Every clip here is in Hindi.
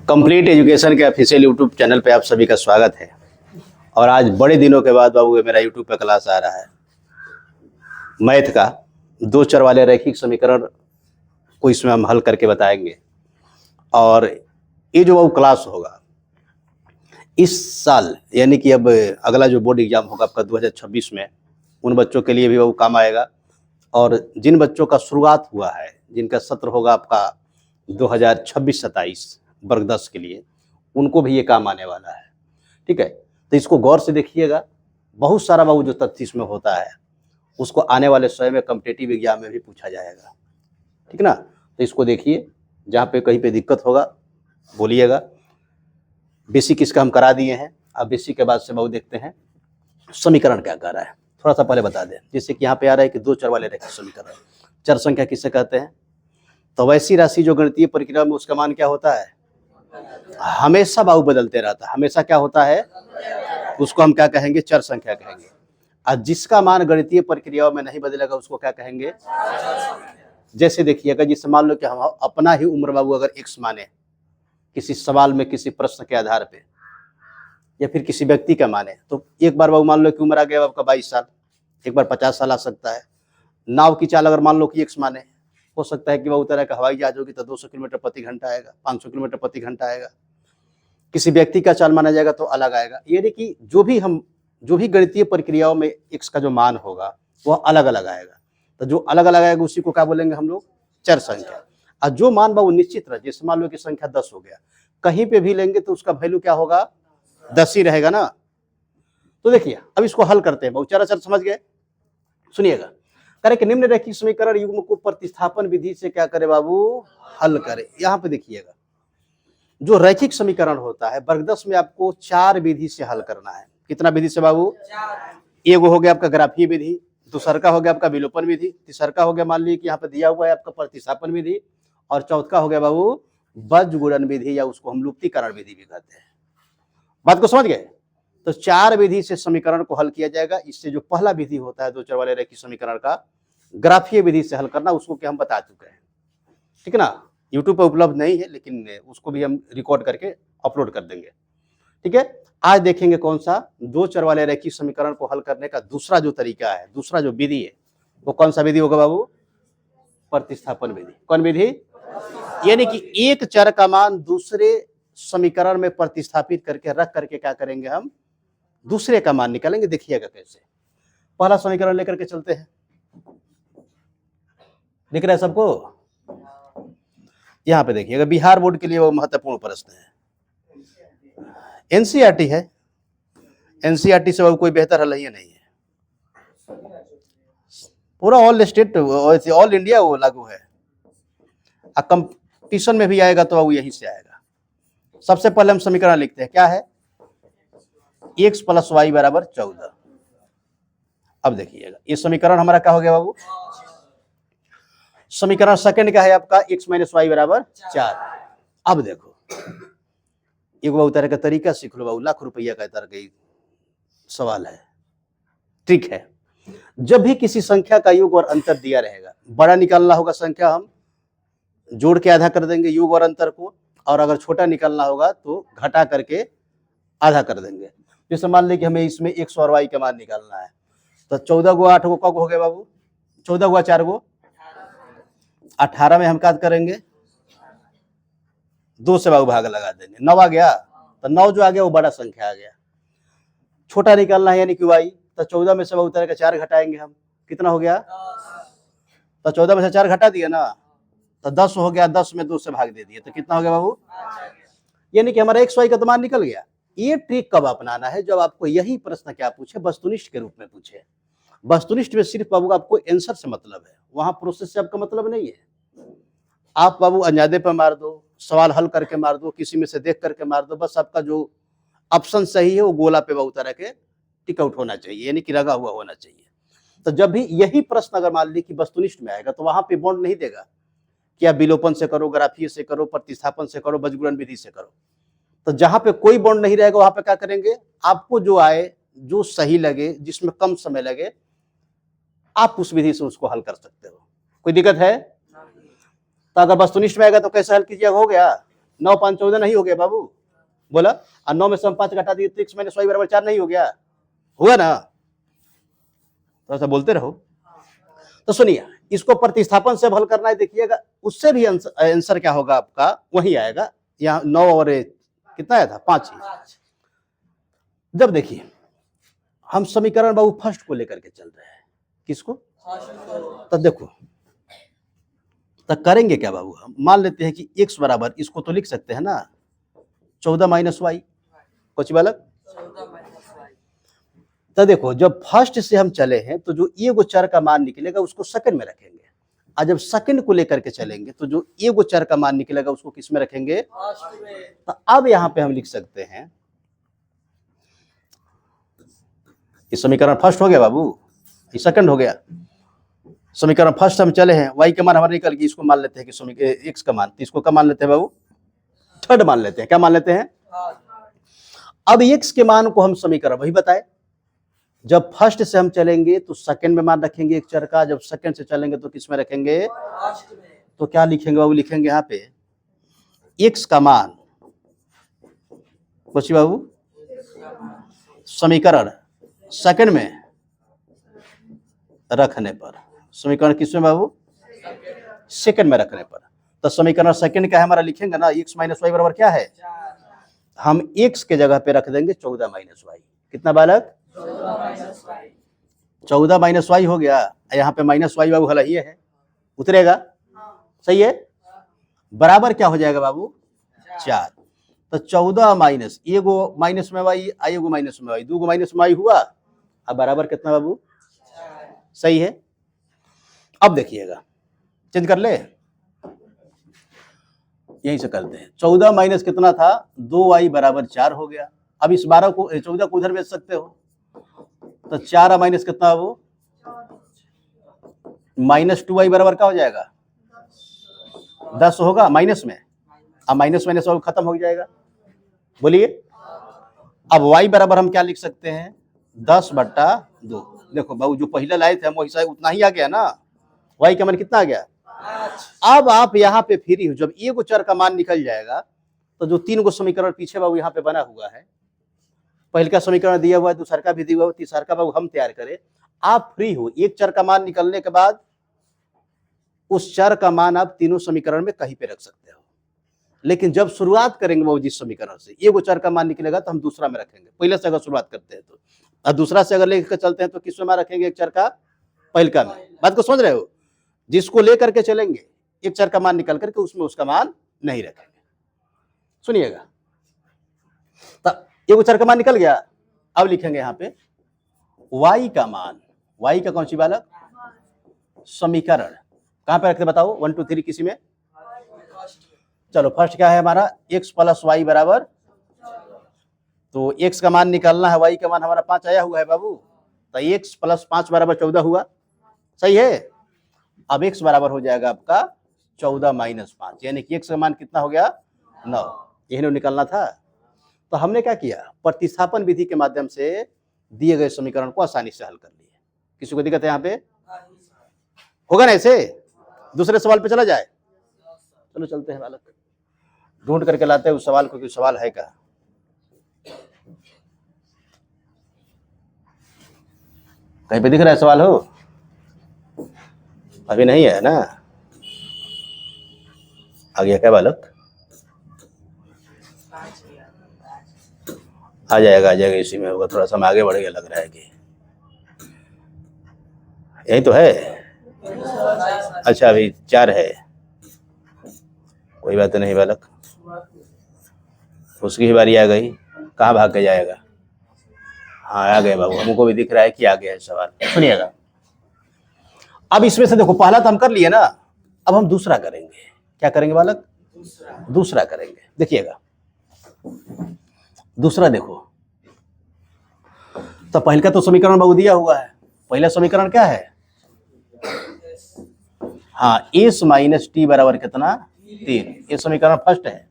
कंप्लीट एजुकेशन के ऑफिशियल यूट्यूब चैनल पे आप सभी का स्वागत है। और आज बड़े दिनों के बाद बाबू मेरा यूट्यूब पे क्लास आ रहा है मैथ का। दो चर वाले रैखिक समीकरण को इसमें हम हल करके बताएंगे। और ये जो बाबू क्लास होगा इस साल, यानी कि अब अगला जो बोर्ड एग्जाम होगा आपका 2026 में, उन बच्चों के लिए भी बाबू काम आएगा। और जिन बच्चों का शुरुआत हुआ है, जिनका सत्र होगा आपका 2026-27 वर्ग 10 के लिए, उनको भी ये काम आने वाला है। ठीक है, तो इसको गौर से देखिएगा। बहुत सारा बाबू जो तथ्य इसमें होता है उसको आने वाले समय में कॉम्पिटिटिव एग्जाम में भी पूछा जाएगा। ठीक ना, तो इसको देखिए, जहाँ पे कहीं पे दिक्कत होगा बोलिएगा। बेसिक इसका हम करा दिए हैं। अब बेसिक के बाद से बाबू देखते हैं समीकरण क्या कर रहा है। थोड़ा सा पहले बता दें, जैसे कि यहाँ पे आ रहा है कि दो चर वाले रैखिक समीकरण। चर संख्या किसे कहते हैं? तो वैसी राशि जो गणितीय प्रक्रिया में उसका मान क्या होता है? हमेशा बाबू बदलते रहता है। हमेशा क्या होता है? उसको हम क्या कहेंगे? चर संख्या कहेंगे। और जिसका मान गणितीय प्रक्रियाओं में नहीं बदलेगा उसको क्या कहेंगे? जैसे देखिएगा, जिससे मान लो कि हम अपना ही उम्र बाबू अगर x माने किसी सवाल में, किसी प्रश्न के आधार पे, या फिर किसी व्यक्ति का माने, तो एक बार बाबू मान लो कि उम्र आ गया आपका 22 साल, एक बार 50 साल आ सकता है। नाव की चाल अगर मान लो कि x माने, हो सकता है कि बाबू तरह का हवाई जहाज होगी तो 200 किलोमीटर प्रति घंटा आएगा, 500 किलोमीटर प्रति घंटा आएगा। किसी व्यक्ति का चाल माना जाएगा तो अलग आएगा। यानी कि जो भी गणितीय प्रक्रियाओं में x का जो मान होगा वह अलग अलग आएगा। तो जो अलग अलग आएगा उसी को क्या बोलेंगे हम लोग? चर संख्या। और जो मान बाबू निश्चित रहे, जैसे मान लो कि संख्या 10 हो गया, कहीं पे भी लेंगे तो उसका वैल्यू क्या होगा? 10 ही रहेगा ना। तो देखिए अब इसको हल करते हैं। बाबू चर अचर समझ गए? सुनिएगा। करे कि निम्न रैखिक समीकरण युग्म को प्रतिस्थापन विधि से क्या करे बाबू? हल करे। यहाँ पे देखिएगा, जो रैखिक समीकरण होता है वर्ग 10 में आपको 4 विधि से हल करना है। कितना विधि से बाबू? एक हो गया आपका ग्राफीय विधि, दूसरा का हो गया आपका विलोपन विधि, तीसरा का हो गया मान लीजिए कि यहाँ पे दिया हुआ है आपका प्रतिस्थापन विधि, और चौथा हो गया बाबू बीजगुणन विधि, या उसको हम लुप्तीकरण विधि भी कहते हैं। बात को समझ गए? तो 4 विधि से समीकरण को हल किया जाएगा। इससे जो पहला विधि होता है दो चर वाले रैखिक समीकरण का, ग्राफीय विधि से हल करना, उसको क्या हम बता चुके हैं। ठीक है ना, यूट्यूब पर उपलब्ध नहीं है, लेकिन उसको भी हम रिकॉर्ड करके अपलोड कर देंगे। ठीक है, आज देखेंगे कौन सा दो चर वाले रैखिक समीकरण को हल करने का दूसरा जो तरीका है, दूसरा जो विधि है, वो कौन सा विधि होगा बाबू? प्रतिस्थापन विधि। कौन विधि? यानी कि एक चर का मान दूसरे समीकरण में प्रतिस्थापित करके रख करके क्या करेंगे? हम दूसरे का मान निकालेंगे। देखिएगा कैसे। पहला समीकरण लेकर के चलते हैं। दिख रहा है सबको? यहाँ पे देखिएगा, बिहार बोर्ड के लिए वो महत्वपूर्ण प्रश्न है। एनसीईआरटी है, एनसीईआरटी से कोई बेहतर हल ही नहीं है। पूरा ऑल स्टेट, ऑल इंडिया वो लागू है। कंपटीशन में भी आएगा तो वो यहीं से आएगा। सबसे पहले हम समीकरण लिखते हैं। क्या है? x + y = 14। अब देखिएगा, ये समीकरण हमारा क्या हो गया बाबू? समीकरण सेकंड का है आपका x - y = 4। अब देखो, एक बाबू तरह का तरीका सीख लो बाबू, लाख रुपया का तरह का सवाल है। ठीक है, जब भी किसी संख्या का योग और अंतर दिया रहेगा, बड़ा निकालना होगा संख्या, हम जोड़ के आधा कर देंगे योग और अंतर को, और अगर छोटा निकालना होगा तो घटा करके आधा कर देंगे। जैसे मान लें कि हमें इसमें x और y का मान निकालना है, तो 14 को 8 को कब हो गया बाबू? 14 को 4 को 18 में हम क्या करेंगे? 2 से बाबू भाग लगा देंगे। 9 आ गया, तो 9 जो आ गया वो बड़ा संख्या आ गया। छोटा निकालना है यानी कि y, तो 14 में से बाबू तरह का 4 घटाएंगे हम। कितना हो गया? तो 14 में से 4 घटा दिया ना, तो 10 हो गया। 10 में 2 से भाग दे दिए, तो कितना हो गया बाबू? यानी कि हमारा x y का तो मान निकल गया। ये ट्रिक कब अपनाना है? जब आपको यही प्रश्न क्या पूछे? वस्तुनिष्ठ के रूप में पूछे। वस्तुनिष्ठ में सिर्फ बाबू आपको आंसर से मतलब है, वहां प्रोसेस से आपका मतलब नहीं है। आप बाबू अंदाजे पे मार दो, सवाल हल करके मार दो, किसी में से देख करके मार दो, बस आपका जो ऑप्शन सही है वो गोला पे बाबू तरह के टिक आउट होना चाहिए, यानी कि लगा हुआ होना चाहिए। तो जब भी यही प्रश्न अगर मान ली कि वस्तुनिष्ठ में आएगा, तो वहां पे बॉन्ड नहीं देगा कि आप विलोपन से करो, ग्राफीय से करो, प्रतिस्थापन से करो, बीजगुणन विधि से करो। तो जहां पे कोई बॉन्ड नहीं रहेगा वहां पे क्या करेंगे? आपको जो आए, जो सही लगे, जिसमें कम समय लगे, आप उस विधि से उसको हल कर सकते हो। कोई दिक्कत है? तो अगर वस्तुनिष्ठ में आएगा तो कैसे हल कीजिएगा? हो गया 9 5 14 नहीं हो गया बाबू, बोला। और 9 में से हम 5 घटा दिए तो x माइनस वाई बराबर 4 नहीं हो गया? हुआ ना? तो ऐसा बोलते रहो। तो सुनिए, इसको प्रतिस्थापन से हल करना है, देखिएगा उससे भी आंसर क्या होगा आपका, वही आएगा। यहाँ 9 और कितना आया था? 5 ही। जब देखिए हम समीकरण बाबू फर्स्ट को लेकर के चल रहे हैं, किसको? तो देखो तो करेंगे क्या बाबू, हम मान लेते हैं कि x बराबर, इसको तो लिख सकते हैं ना 14 माइनस वाई, कुछ बालक। तो देखो जब फर्स्ट से हम चले हैं तो जो एगो चर का मान निकलेगा उसको सेकंड में रखेंगे, और जब सेकंड को लेकर के चलेंगे तो जो एगो चर का मान निकलेगा उसको किस में रखेंगे? तो अब यहां पे हम लिख सकते हैं, ये समीकरण फर्स्ट हो गया बाबू, ये सेकंड हो गया। समीकरण फर्स्ट हम चले हैं, y का मान हमारा निकल गया, इसको मान लेते हैं कि x का मान, तो इसको क्या मान लेते हैं बाबू? थर्ड मान लेते हैं। क्या मान लेते हैं? अब x के मान को हम समीकरण वही बताए, जब फर्स्ट से हम चलेंगे तो सेकंड में मान रखेंगे एक चर का, जब सेकंड से चलेंगे तो किस में रखेंगे? तो क्या लिखेंगे बाबू? लिखेंगे यहाँ पे x का मान, पूछिए बाबू, समीकरण सेकंड में रखने पर, समीकरण किसमें बाबू? सेकंड में रखने पर। तो समीकरण सेकंड क्या है हमारा? लिखेंगे ना x माइनस वाई बराबर क्या है? हम x के जगह पे रख देंगे 14 माइनस वाई। कितना बालक? 14 माइनस वाई हो गया। यहाँ पे माइनस वाई बाबू हला ये है, उतरेगा, सही है। बराबर क्या हो जाएगा बाबू? 4। तो 14 माइनस एगो माइनस में वाई, एगो माइनस में वाई, दो माइनस में वाई हुआ, अब बराबर कितना बाबू? सही है। अब देखिएगा, चेंज कर ले, यहीं से करते हैं। 14 माइनस कितना था? 2y बराबर 4 हो गया। अब इस 12 को 14 को उधर भेज सकते हो, तो 4 माइनस कितना वो? माइनस 2y बराबर क्या हो जाएगा? 10 होगा माइनस में, अब माइनस माइनस खत्म हो जाएगा। बोलिए, अब y बराबर हम क्या लिख सकते हैं? 10/2। देखो बाबू जो पहले लाए थे हम वैसा उतना ही आ गया ना, y का मान कितना आ गया? अब आप यहाँ पे फ्री हो, जब एगो चर का मान निकल जाएगा तो जो 3 गो समीकरण पीछे बाबू यहाँ पे बना हुआ है, पहले का समीकरण दिया हुआ है, दूसरा का भी दिया हुआ है, तीसरा का बाबू हम तैयार करें, आप फ्री हो। एक चर का मान निकलने के बाद उस चर का मान आप तीनों समीकरण में कहीं पे रख सकते हो, लेकिन जब शुरुआत करेंगे बाबू जिस समीकरण से एगो चर का मान निकलेगा तो हम दूसरा में रखेंगे। पहले से अगर शुरुआत करते हैं तो, और दूसरा से अगर लेकर चलते हैं तो किस में रखेंगे? एक चर का पहलका में। बात को समझ रहे हो? जिसको लेकर के चलेंगे एक चर का मान निकल करके उसमें उसका मान नहीं रखेंगे। सुनिएगा, तो एगो चर का मान निकल गया, अब लिखेंगे यहाँ पे y का मान, y का कौन सी बालक? समीकरण कहां पे रखते बताओ? 1 2 3 किसी में? चलो फर्स्ट क्या है हमारा? x प्लस वाई बराबर, तो x का मान निकालना है, y का मान हमारा 5 आया हुआ है बाबू, तो x प्लस 5 बराबर 14 हुआ, सही है। अब x बराबर हो जाएगा आपका 14 माइनस 5, यानी कि x का मान कितना हो गया? 9। यही निकालना था। तो हमने क्या किया? प्रतिस्थापन विधि के माध्यम से दिए गए समीकरण को आसानी से हल कर लिए। किसी को दिक्कत है यहाँ पे? होगा ना ऐसे? दूसरे सवाल पे चला जाए? चलो चलते हैं बालक, ढूंढ करके लाते हैं उस सवाल को कि सवाल है क्या। कहीं पे दिख रहा है सवाल? हो अभी नहीं है ना? आ गया क्या बालक? आ जाएगा इसी में होगा, थोड़ा सा आगे बढ़ गया लग रहा है कि यही तो है। अच्छा अभी 4 है, कोई बात नहीं बालक, उसकी ही बारी आ गई, कहाँ भाग के जाएगा? हाँ आ गए बाबू, हमको भी दिख रहा है कि आ गया है सवाल। सुनिएगा, अब इसमें से देखो पहला तो हम कर लिए ना, अब हम दूसरा करेंगे। क्या करेंगे बालक? दूसरा करेंगे। देखिएगा दूसरा, देखो तो पहले का तो समीकरण बाबू दिया हुआ है। पहला समीकरण क्या है? हाँ, एस माइनस टी बराबर कितना? 3। ये समीकरण फर्स्ट है,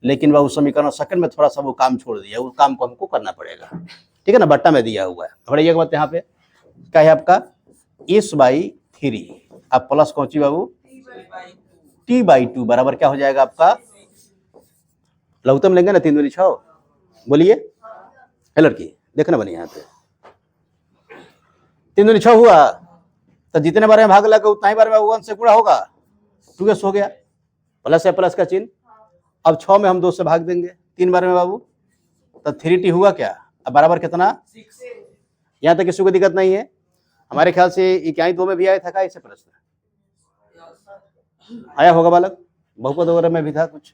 लेकिन बाबू समीकरण सेकंड में थोड़ा सा वो काम छोड़ दिया, वो काम को हमको करना पड़ेगा, ठीक है ना? बट्टा में दिया हुआ है। बढ़िया बात यहाँ पे क्या है आपका? एस बाई 3, अब प्लस कौन सी बाबू? t/2 बराबर क्या हो जाएगा आपका, लघुत्तम लेंगे ना 3 दूनी 6, बोलिए। है लड़की, देखना बनी यहाँ पे 3 दूनी 6 हुआ, तो जितने बार में भाग लगा उतना ही बार में 1 से गुणा होगा, 2s हो गया, प्लस है प्लस का चिन्ह। अब 6 में हम 2 से भाग देंगे 3 बार में बाबू, तो 3t हुआ क्या, अब बराबर कितना, यहाँ तक किसी को दिक्कत नहीं है। हमारे ख्याल से इकाई 2 में भी आया था का इसे प्रश्न, आया होगा बालक, बहुपद वगैरह में भी था कुछ।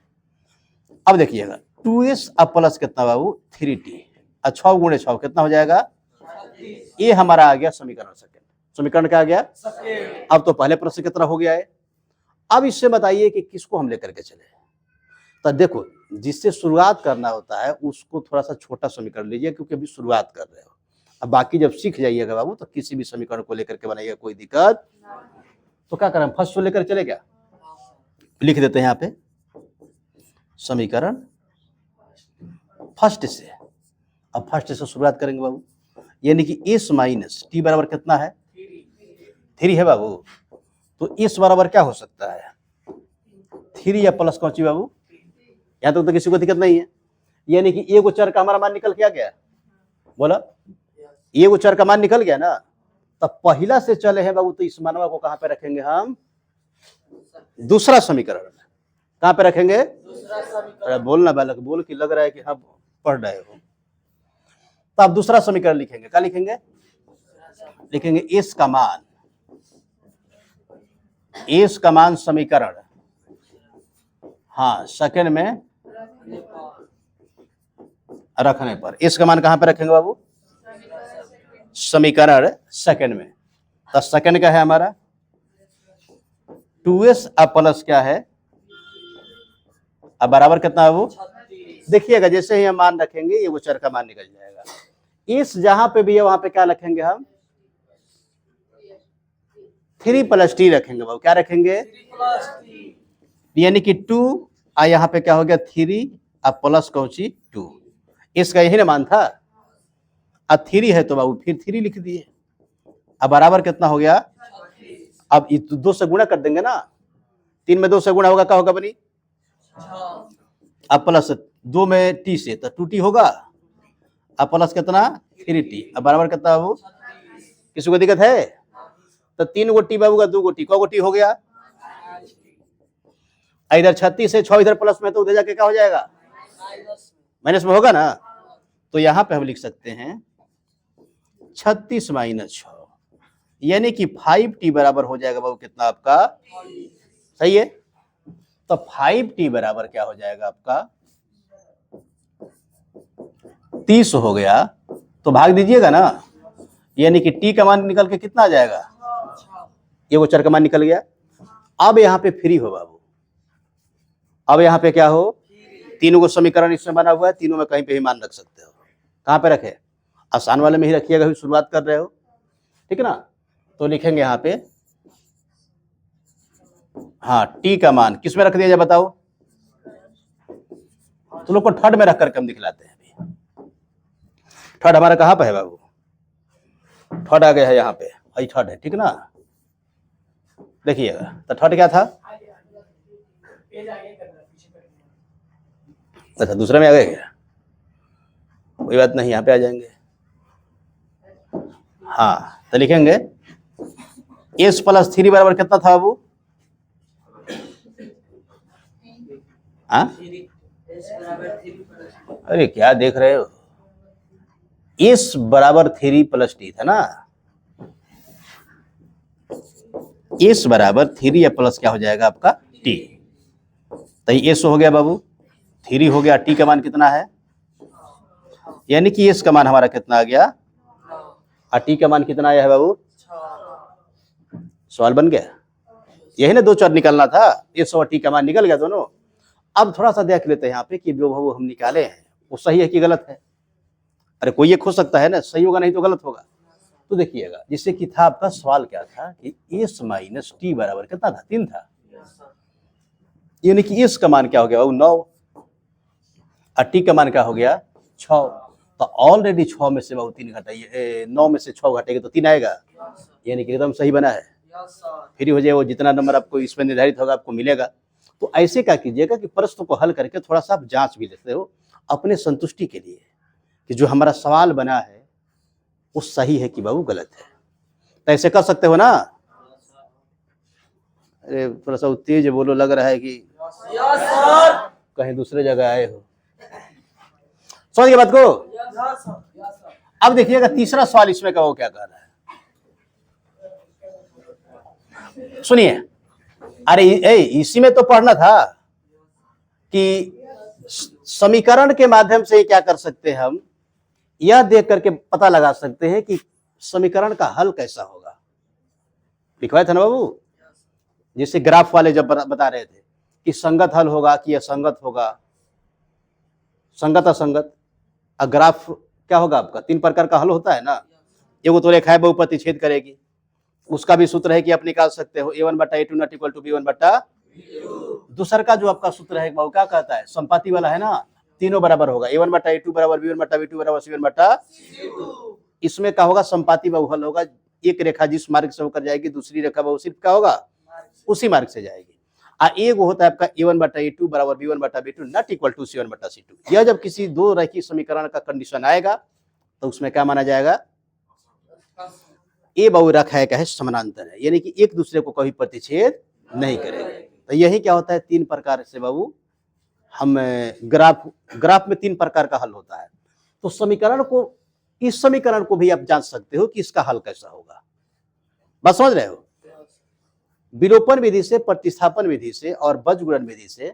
अब देखिएगा 2s अब प्लस कितना बाबू 3t, 6 गुणे 6 कितना हो जाएगा, ये हमारा आ गया समीकरण सेकंड। समीकरण क्या आ गया, अब तो पहले प्रश्न कितना हो गया है। अब इससे बताइए कि किसको हम लेकर के चले, तो देखो जिससे शुरुआत करना होता है उसको थोड़ा सा छोटा समीकरण लीजिए, क्योंकि अभी शुरुआत कर रहे हो। अब बाकी जब सीख जाइएगा बाबू तो किसी भी समीकरण को लेकर के बनाइएगा, कोई दिक्कत। तो क्या करें, फर्स्ट को लेकर चले, क्या लिख देते हैं यहाँ पे समीकरण फर्स्ट से। अब फर्स्ट से शुरुआत करेंगे बाबू, यानी कि s माइनस टी बराबर कितना है, 3 है बाबू। तो s बराबर क्या हो सकता है, 3 या प्लस कौन सी बाबू, यहाँ तक तो किसी को दिक्कत नहीं है। यानी कि एक चर का हमारा मान निकल के आ गया, बोला एक चर का मान निकल गया ना, तब पहला से चले हैं बाबू, तो इस मानवा को कहाँ पे रखेंगे हम, दूसरा समीकरण में। कहाँ पे रखेंगे, अरे बोलना बालक, बोल के लग रहा है कि हाँ पढ़ रहे हो। तो आप दूसरा समीकरण लिखेंगे, क्या लिखेंगे, लिखेंगे s का मान समीकरण, हाँ सेकंड में रखने पर। s का मान कहां पे रखेंगे बाबू, समीकरण सेकंड में। तो सेकंड क्या है हमारा 2s अब प्लस क्या है, अब बराबर कितना है वो, देखिएगा जैसे ही हम मान रखेंगे ये वो चर का मान निकल जाएगा। इस जहां पे भी है वहां पे क्या रखेंगे हम, 3 + t रखेंगे बाबू, क्या रखेंगे, यानी कि 2, यहाँ पे क्या हो गया 3 अब प्लस कौची 2, इसका यही ना मान था। अब 3 है तो बाबू फिर 3 लिख दिए, अब बराबर कितना हो गया, अब 2 से गुणा कर देंगे ना, 3 में 2 से गुणा होगा क्या होगा बनी, अब प्लस 2 में t से तो 2t होगा, अब प्लस कितना 3t, अब बराबर कितना बाबू, किसी को दिक्कत है, तो 3 गो टी बाबू का 2 गो टी, को टी हो गया, इधर 36 है 6 इधर प्लस में, तो उधर जाके क्या हो जाएगा माइनस में होगा ना। तो यहां पे हम लिख सकते हैं 36 - 6, यानी कि 5t बराबर हो जाएगा बाबू कितना आपका, सही है। तो 5t बराबर क्या हो जाएगा आपका 30 हो गया, तो भाग दीजिएगा ना, यानी कि t का मान निकल के कितना आ जाएगा, ये वो चर का मान निकल गया। अब यहाँ पे फ्री हो बाबू, अब यहाँ पे क्या हो, तीनों को समीकरण इसमें बना हुआ है, तीनों में कहीं पे ही मान रख सकते हो, कहाँ पे रखे, आसान वाले में ही रखिएगा, अभी शुरुआत कर रहे हो, ठीक है ना। तो लिखेंगे यहाँ पे, हाँ टी का मान किस में रख दिया जाए बताओ, तो लोग को थर्ड में रख करके हम दिखलाते हैं। अभी थर्ड हमारा कहाँ पे है बाबू, थर्ड आ गया है यहाँ पे, वही थर्ड है, ठीक ना, देखिएगा। तो थर्ड क्या था, अच्छा दूसरे में आ गए क्या, कोई बात नहीं, यहाँ पे आ जाएंगे। हाँ तो लिखेंगे s + 3 बराबर कितना था बाबू, हाँ अरे क्या देख रहे हो, s बराबर 3 + t था ना, s बराबर 3 या प्लस क्या हो जाएगा आपका t, तो ये s हो गया बाबू, 3 हो गया, t का मान कितना है, यानी कि s का मान हमारा कितना आ गया, और t का मान कितना आया है बाबू, सवाल बन गया, यही ना 2 चर निकलना था, s और t का मान निकल गया दोनों। अब थोड़ा सा देख लेते हैं यहाँ पे कि जो बाबू हम निकाले हैं वो सही है कि गलत है, अरे कोई एक हो सकता है ना, सही होगा नहीं तो गलत होगा। तो देखिएगा जिससे कि था आपका सवाल क्या था कि s - t बराबर कितना था, 3 था, यानी कि s का मान क्या हो गया बाबू 9, और t का मान क्या हो गया 6, तो ऑलरेडी 6 में से बाबू 3 घटाइए, 9 में से 6 घटेगा तो 3 आएगा, यानी कि एकदम सही बना है। फ्री हो जाए, वो जितना नंबर आपको इसमें निर्धारित होगा आपको मिलेगा। तो ऐसे क्या कीजिएगा कि प्रश्न को हल करके थोड़ा सा आप जांच भी लेते हो अपने संतुष्टि के लिए कि जो हमारा सवाल बना है वो सही है कि बाबू गलत है। तो ऐसे कर सकते हो ना? अरे थोड़ा सा तेज बोलो, लग रहा है कि कहीं दूसरे जगह आए हो। समझ गए बात को? अब देखिएगा तीसरा सवाल इसमें का वो क्या कर रहा है, सुनिए। अरे इसी में तो पढ़ना था कि समीकरण के माध्यम से क्या कर सकते हैं हम, यह देख करके पता लगा सकते हैं कि समीकरण का हल कैसा होगा। लिखवाया था ना बाबू, जैसे ग्राफ वाले जब बता रहे थे कि संगत हल होगा कि असंगत होगा, संगत असंगत। ग्राफ क्या होगा आपका, 3 प्रकार का हल होता है ना। एगो तो रेखा है बहुपति छेद करेगी, उसका भी सूत्र है कि आप निकाल सकते हो a1/a2 not equal to b1/। दूसरा का जो आपका सूत्र है वो क्या कहता है, संपाति वाला है ना, तीनों बराबर होगा, a1/a2 बराबर b1/b2 बराबर c1/। इसमें क्या होगा, संपाति बहुहल होगा। एक रेखा जिस मार्ग से होकर जाएगी दूसरी रेखा बहु सिर्फ क्या होगा, उसी मार्ग से जाएगी। एक होता है आपका a1/a2 बराबर b1/b2 not equal to c1/c2। यह जब किसी दो रैखिक समीकरण का कंडीशन आएगा तो उसमें क्या माना जाएगा, ए बहुरेखा है क्या है, समानांतर है, यानी कि एक दूसरे को कभी प्रतिच्छेद नहीं करेंगे। तो यही क्या होता है, 3 प्रकार से बाबू हम ग्राफ में 3 प्रकार का हल होता है। तो समीकरण को, इस समीकरण को भी आप जांच सकते हो कि इसका हल कैसा होगा। बस समझ रहे हो? विलोपन विधि से, प्रतिस्थापन विधि से और बीजगणित विधि से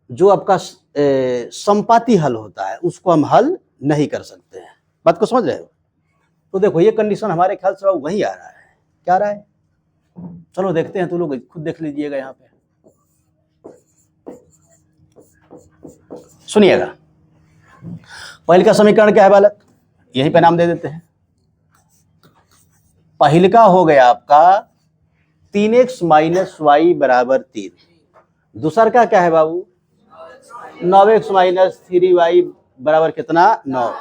जो आपका संपाती हल होता है उसको हम हल नहीं कर सकते हैं। बात को समझ रहे हो? तो देखो ये कंडीशन हमारे ख्याल से वही आ रहा है। क्या आ रहा है, चलो देखते हैं, तो लोग खुद देख लीजिएगा। यहाँ पे सुनिएगा, पहले का समीकरण क्या है बालक, यहीं पे नाम दे देते हैं। पहले का हो गया आपका 3x - y बराबर 3। दूसरा का क्या है बाबू, 9x - 3y बराबर कितना, 9।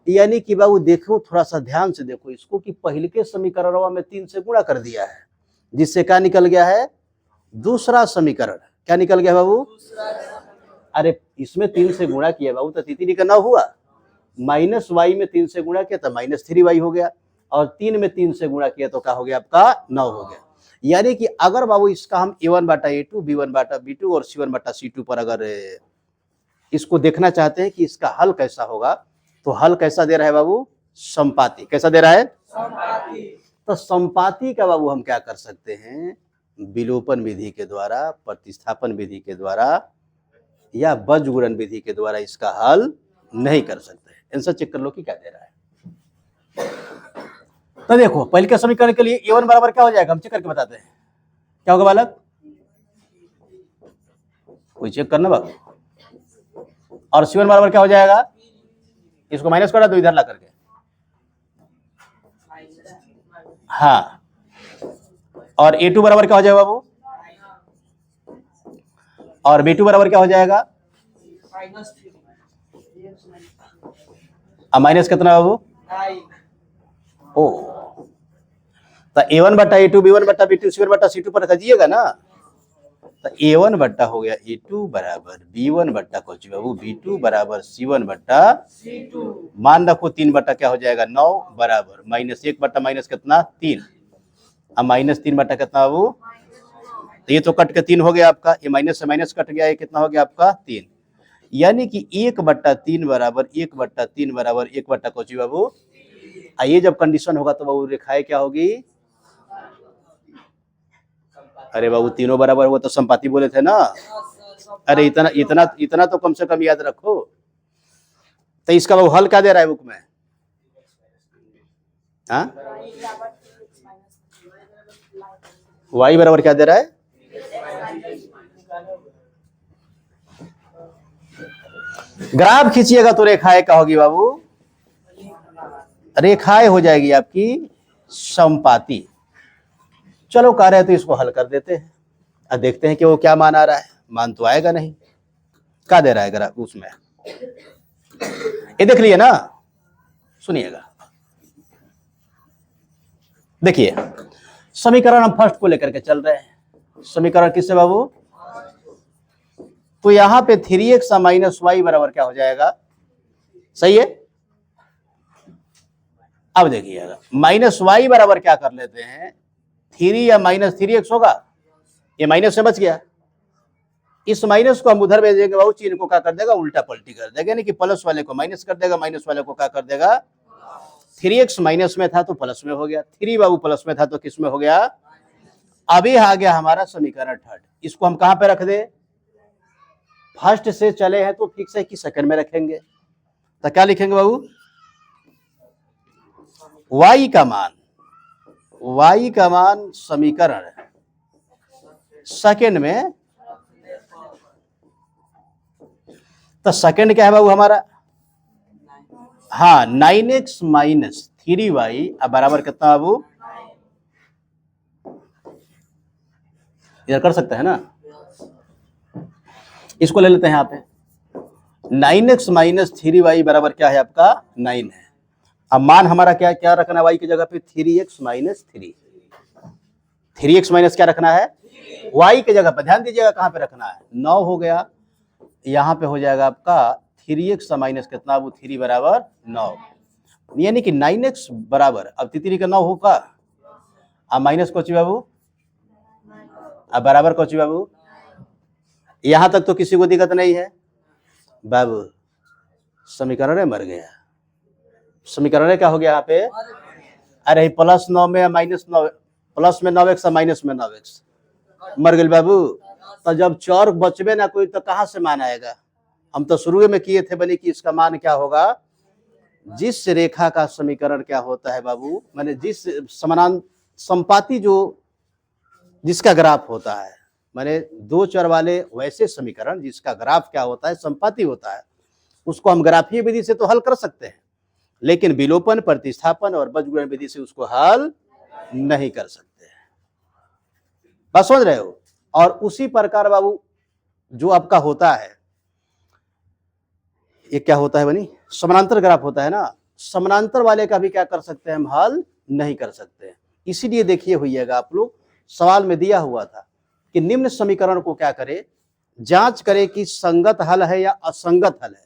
यानी कि बाबू देखो, थोड़ा सा ध्यान से देखो इसको, कि पहले के समीकरण में 3 से गुणा कर दिया है, जिससे क्या निकल गया है, दूसरा समीकरण। क्या निकल गया बाबू, अरे इसमें 3 से गुणा किया बाबू तो 3 का 9 हुआ, -y में 3 से गुणा किया तो -3y हो गया, और 3 में 3 से गुणा किया तो क्या हो गया आपका, 9 हो गया। यानी कि अगर बाबू इसका हम a1/a2 b1/b2 और c1/c2 पर अगर इसको देखना चाहते हैं कि इसका हल कैसा होगा, तो हल कैसा दे रहा है बाबू, संपाती। कैसा दे रहा है, संपाती। तो संपाती का बाबू हम क्या कर सकते हैं, विलोपन विधि के द्वारा, प्रतिस्थापन विधि के द्वारा या बीजगणित विधि के द्वारा इसका हल नहीं कर सकते। आंसर चेक कर लो कि क्या दे रहा है। तो देखो पहले के समीकरण के लिए a1 बराबर क्या हो जाएगा, हम चेक करके बताते हैं। क्या होगा बालक, कोई चेक करना बाबू। और c1 बराबर क्या हो जाएगा, इसको माइनस करा दो इधर ला करके, हाँ। और a2 बराबर क्या हो जाएगा बाबू, और b2 बराबर क्या हो जाएगा, माइनस कितना बाबू, ओ। तो a1/a2 b1/b2 c1/c2 पर रखिएगा ना, तो a1 हो गया a2 बराबर b1 कुछ बाबू b2 बराबर c1/c2। मान रखो 3 क्या हो जाएगा, 9 बराबर -1 माइनस कितना, 3। अब -3 कितना बाबू, तो ये तो कट के 3 हो गया आपका, ये माइनस से माइनस कट गया, ये कितना हो गया आपका 3। यानी कि 1/3 बराबर 1/3 बराबर 1 कुछ बाबू। ये जब कंडीशन होगा तो बाबू रेखाएं क्या होगी, अरे बाबू तीनों बराबर हुआ तो संपाती बोले थे ना। अरे इतना इतना इतना तो कम से कम याद रखो। तो इसका बाबू हल क्या दे रहा है बुक में, हाँ, y बराबर क्या दे रहा है, ग्राफ खींचिएगा तो रेखाएं क्या होगी बाबू, रेखाएं हो जाएगी आपकी संपाती। चलो कह रहे हैं तो इसको हल कर देते हैं, अब देखते हैं कि वो क्या मान आ रहा है। मान तो आएगा नहीं, क्या दे रहा है ग्राफ उसमें, ये देख लिए ना। सुनिएगा, देखिए समीकरण हम फर्स्ट को लेकर के चल रहे हैं, समीकरण किससे बाबू? तो यहां पे 3x माइनस वाई बराबर क्या हो जाएगा? सही है। अब देखिएगा माइनस वाई बराबर क्या कर लेते हैं, 3 या माइनस 3x होगा, ये माइनस से बच गया। इस माइनस को हम उधर भेजेंगे बाबू, चिन्ह को क्या कर देगा, उल्टा पलटी कर देगा, यानी कि प्लस वाले को माइनस कर देगा, माइनस वाले को क्या कर देगा, 3x माइनस में था तो प्लस में हो गया, 3 बाबू प्लस में था तो किस में हो गया? अभी आ गया हमारा समीकरण थर्ड। इसको हम कहां पे रख दे? फर्स्ट से चले हैं तो फिक्स है कि सेकंड में रखेंगे, तो क्या लिखेंगे बाबू? y का मान समीकरण सेकंड में, तो सेकंड क्या है बाबू हमारा? हाँ 9x माइनस 3y अब बराबर कितना बाबू? इधर कर सकते हैं ना, इसको ले लेते हैं यहाँ पे। 9x माइनस 3y बराबर क्या है आपका? 9 है। अब मान हमारा क्या क्या रखना है y की जगह पे? 3x minus 3। 3x माइनस क्या रखना है? y की जगह पे ध्यान दीजिएगा कहां पे रखना है, 9 हो गया, यहां पे हो जाएगा आपका 3x माइनस कितना बाबू? 3 बराबर 9, यानी कि 9x बराबर, अब 3 का 9 होगा, अब माइनस कोची बाबू, अब बराबर कोची बाबू? यहां तक तो किसी को दिक्कत नहीं है बाबू, समीकरण मर गया। समीकरण क्या हो गया यहाँ पे? अरे प्लस 9 में माइनस 9, प्लस में 9x माइनस में 9x, मर गए बाबू। तो जब चौर बचबे ना कोई तो कहां से मान आएगा? हम तो शुरू में किए थे बनी कि इसका मान क्या होगा, जिस रेखा का समीकरण क्या होता है बाबू, माने जिस समानांतर संपाती जो जिसका ग्राफ होता है, माने दो चर वाले वैसे समीकरण जिसका ग्राफ क्या होता है, संपाती होता है, उसको हम ग्राफीय विधि से तो हल कर सकते हैं, लेकिन विलोपन, प्रतिस्थापन और बीजगणित विधि से उसको हल नहीं कर सकते। बस समझ रहे हो? और उसी प्रकार बाबू जो आपका होता है, ये क्या होता है बनी, समानांतर ग्राफ होता है ना, समानांतर वाले का भी क्या कर सकते हैं हम? हल नहीं कर सकते। इसीलिए देखिए होइएगा आप लोग, सवाल में दिया हुआ था कि निम्न समीकरण को क्या करे, जांच करे कि संगत हल है या असंगत हल है।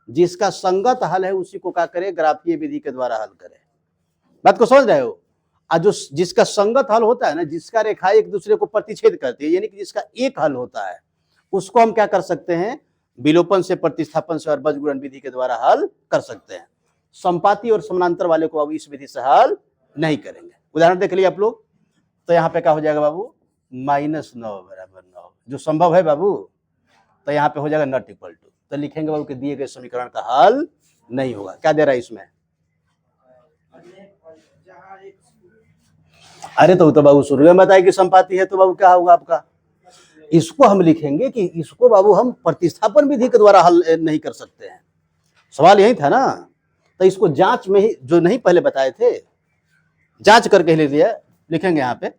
जिसका संगत हल है उसी को क्या करे, ग्राफीय विधि के द्वारा हल करे। बात को समझ रहे हो? और जो जिसका संगत हल होता है ना, जिसका रेखा एक दूसरे को प्रतिच्छेद करती है, यानी कि जिसका एक हल होता है, उसको हम क्या कर सकते हैं, विलोपन से, प्रतिस्थापन से और बीजगणित विधि के द्वारा हल कर सकते हैं। संपाती और समानांतर वाले को अब इस विधि से हल नहीं करेंगे। उदाहरण देख लिए आप लोग, तो यहाँ पे क्या हो जाएगा बाबू? -9 बराबर 9, जो संभव है बाबू, तो यहाँ पे हो जाएगा नॉट इक्वल टू, तो लिखेंगे बाबू कि दिए गए समीकरण का हल नहीं होगा। क्या दे रहा है इसमें? अरे तो बाबू शुरू में बताया कि संपाती है, तो बाबू क्या होगा आपका? इसको हम लिखेंगे कि इसको बाबू हम प्रतिस्थापन विधि के द्वारा हल नहीं कर सकते हैं। सवाल यही था ना, तो इसको जांच में ही, जो नहीं पहले बताए थे, जांच करके ले लिया, लिखेंगे यहाँ पे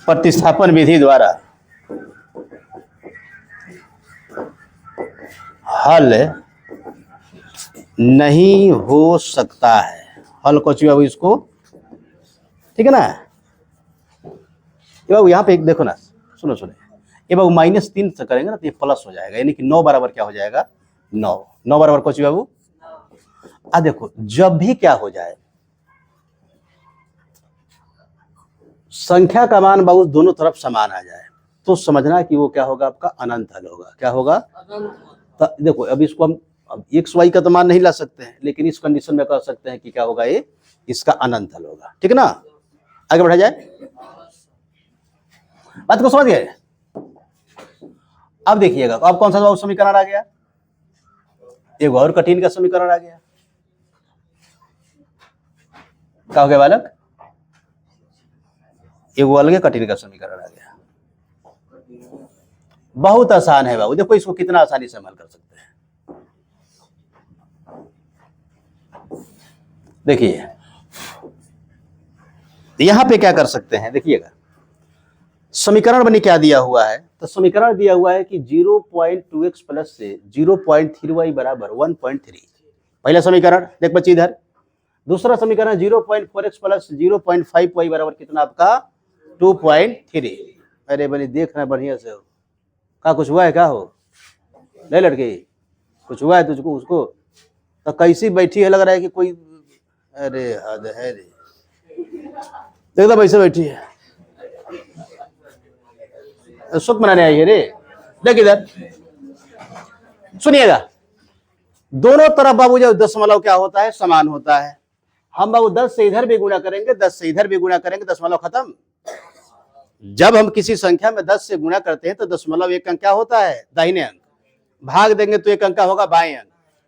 प्रतिस्थापन विधि द्वारा हल नहीं हो सकता है। हल को चाहिए बाबू इसको, ठीक है ना? ये बाबू यहाँ पे एक देखो ना, सुनो, ये बाबू -3 से करेंगे ना तो ये प्लस हो जाएगा, यानी कि 9 बराबर क्या हो जाएगा? 9 बराबर को चाहिए बाबू। देखो जब भी क्या हो जाए, संख्या का मान बाबू दोनों तरफ समान आ जाए, तो समझना कि वो क्या होगा आपका? अनंत हल होगा। क्या होगा? तो देखो अब इसको हम एक्स वाई का तो मान नहीं ला सकते हैं, लेकिन इस कंडीशन में कह सकते हैं कि क्या होगा, ये इसका अनंत हल होगा। ठीक है ना? आगे बढ़ा जाए, बात को समझ गए? अब देखिएगा, अब कौन सा समीकरण आ गया? एक और कठिन का समीकरण आ गया। क्या हो गया बालक? एक अलग कठिन का समीकरण आ गया। बहुत आसान है बाबू, देखो इसको कितना आसानी से हल कर सकते हैं। देखिए यहां पे क्या कर सकते हैं, देखिएगा समीकरण बनी क्या दिया हुआ है, तो समीकरण दिया हुआ है कि 0.2x प्लस से 0.3y बराबर 1.3। पहला समीकरण देख बच्चे इधर, दूसरा समीकरण 0.4x प्लस 0.5y बराबर कितना आपका 2.3। अरे बनी देखना बढ़िया से हो, का कुछ हुआ है क्या हो, नहीं लड़के कुछ हुआ है तुझको उसको, तो कैसी बैठी है, लग रहा है कि कोई, अरे हद है रे, एकदम ऐसे बैठी है, सुख मनाने आई है रे। देख इधर सुनिएगा, दोनों तरफ बाबू जब दशमलव क्या होता है, समान होता है। हम बाबू 10 से इधर भी गुणा करेंगे, 10 से इधर भी गुणा करेंगे, दशमलव खत्म। जब हम किसी संख्या में 10 से गुणा करते हैं तो दशमलव एक अंक क्या होता है, दाहिने अंक, भाग देंगे तो एक अंक का होगा बाएं अंक।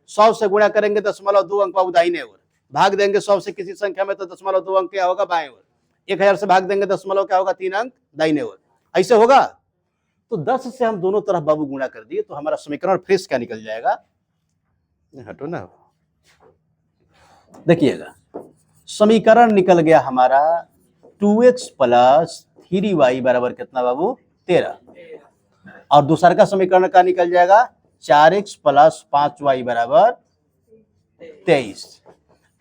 100 से गुणा करेंगे दशमलव 2 अंक बाबू दाहिने ओर, भाग देंगे 100 से किसी संख्या में तो दशमलव 2 अंक क्या होगा बाएं ओर। 1000 से भाग देंगे दशमलव क्या होगा 3 अंक दाहिने ओर, ऐसे होगा। तो 10 से हम दोनों तरफ बाबू गुणा कर दिए तो हमारा समीकरण फ्रेश क्या निकल जाएगा, हटो ना, देखिएगा समीकरण निकल गया हमारा 2x प्लस 3y बराबर कितना बाबू 13, और दूसरा का समीकरण का निकल जाएगा 4x प्लस 5y बराबर 23।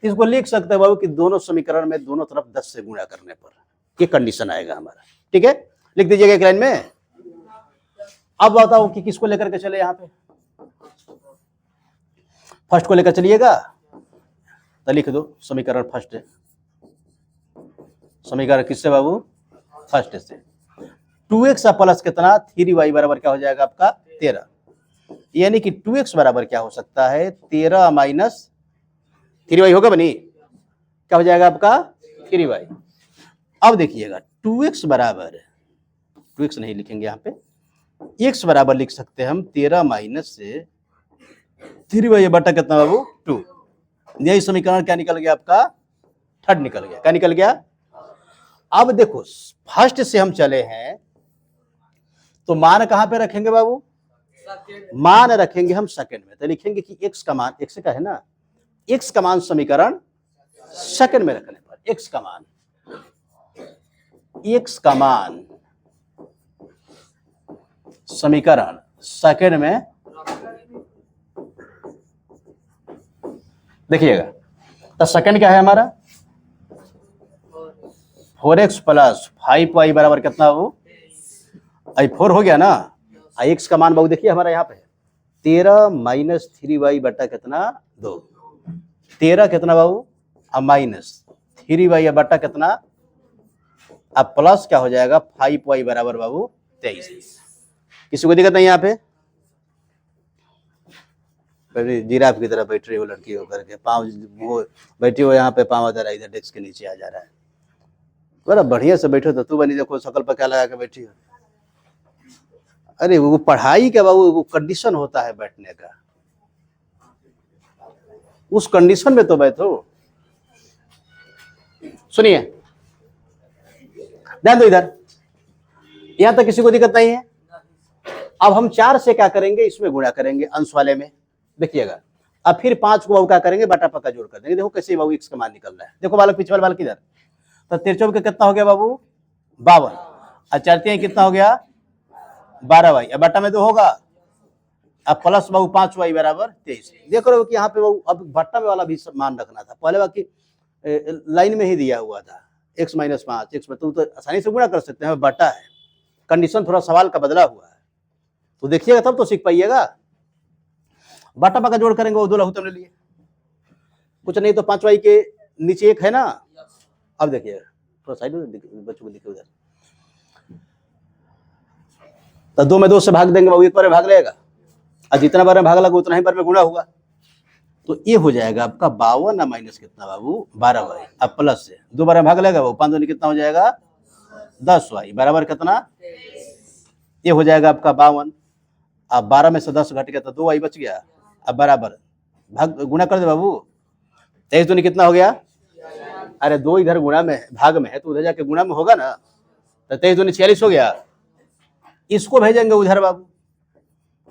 इसको लिख सकते हैं बाबू कि दोनों समीकरण में दोनों तरफ 10 से गुणा करने पर ये कंडीशन आएगा हमारा, ठीक है, लिख दीजिएगा एक लाइन में। अब बताओ कि किसको लेकर के चले, यहां पे फर्स्ट को लेकर चलिएगा, तो लिख दो समीकरण फर्स्ट है, समीकरण किससे बाबू फर्स्ट से 2x प्लस कितना 3y बराबर क्या हो जाएगा आपका 13, यानी कि 2x बराबर क्या हो सकता है 13 माइनस 3y होगा बनी, क्या हो जाएगा आपका 3y। अब देखिएगा 2x बराबर, 2x नहीं लिखेंगे यहाँ पे, x बराबर लिख सकते हैं हम 13 माइनस से 3y बटा कितना बाबू 2, यही समीकरण क्या निकल गया आपका थर्ड निकल गया, क्या निकल गया। अब देखो फर्स्ट से हम चले हैं तो मान कहां पे रखेंगे बाबू, मान रखेंगे हम सेकंड में, तो लिखेंगे कि x का मान, x का है ना, x का मान समीकरण सेकंड में रखने पर, x का मान, x का मान समीकरण सेकंड में, देखिएगा तो सेकंड क्या है हमारा 4x प्लस 5y बराबर कितना बाबू, आई 4 हो गया ना, x का मान बाबू देखिए हमारा यहाँ पे 13 माइनस 3y बटा कितना 2, 13 कितना बाबू अब माइनस 3y बटा कितना, अब प्लस क्या हो जाएगा 5y बराबर बाबू 23। किसी को दिक्कत नहीं यहाँ पे, जिराफ की तरह बैठ रही हो लड़की होकर के, पाँव वो बैठी हो यहाँ पे, पाँव इधर डेस्क के नीचे आ जा रहा है, बड़ा बढ़िया से बैठो तो तू बनी, देखो शकल पर क्या लगा के बैठी हो। अरे वो पढ़ाई का बाबू वो कंडीशन होता है बैठने का, उस कंडीशन में तो बैठो। सुनिए ध्यान दो इधर, यहां तक किसी को दिक्कत नहीं है। अब हम 4 से क्या करेंगे, इसमें गुणा करेंगे अंश वाले में, देखिएगा। अब फिर 5 को बाबू क्या करेंगे, बटा पक्का जोड़ कर देंगे, देखो कैसे बाबू x का मान निकल रहा है, देखो बालक पीछे वाला बालक इधर, तो 13 का कितना हो गया बाबू 52, और 4 कितना हो गया 12y, अब बटा में तो होगा, अब प्लस बाबू 5y बराबर 23। देख रहे हो कि यहाँ पे बाबू अब बट्टा में वाला भी मान रखना था, पहले बाकी लाइन में ही दिया हुआ था x माइनस 5, x में तो आसानी से गुणा कर सकते हैं, बटा है, कंडीशन थोड़ा सवाल का बदला हुआ है, तो देखिएगा तब तो सीख पाइएगा। बटा पका जोड़ करेंगे वो 2 लघुत्तम ले लिए, कुछ नहीं तो 5y के नीचे 1 है ना। अब देखिए थोड़ा साइड में बच्चों को दिखे उधर, तो 2 में 2 से भाग देंगे बाबू, 1 बार में भाग लेगा, और जितना बार में भाग लगा उतना ही बार में गुणा होगा, तो ये हो जाएगा आपका 52 माइनस कितना बाबू 12y, अब प्लस से 2 बार में भाग लेगा वो 5 दूनी कितना हो जाएगा 10y बराबर कितना, ये हो जाएगा आपका 52। अब 12 में से 10 घट गया तो 2y बच गया, अब बराबर भाग गुणा कर दे बाबू, 23 दूनी कितना हो गया, अरे 2 इधर गुणा में भाग में है तो उधर जाके गुणा में होगा ना, तो 23 दूनी 46 हो गया, इसको भेजेंगे उधर बाबू,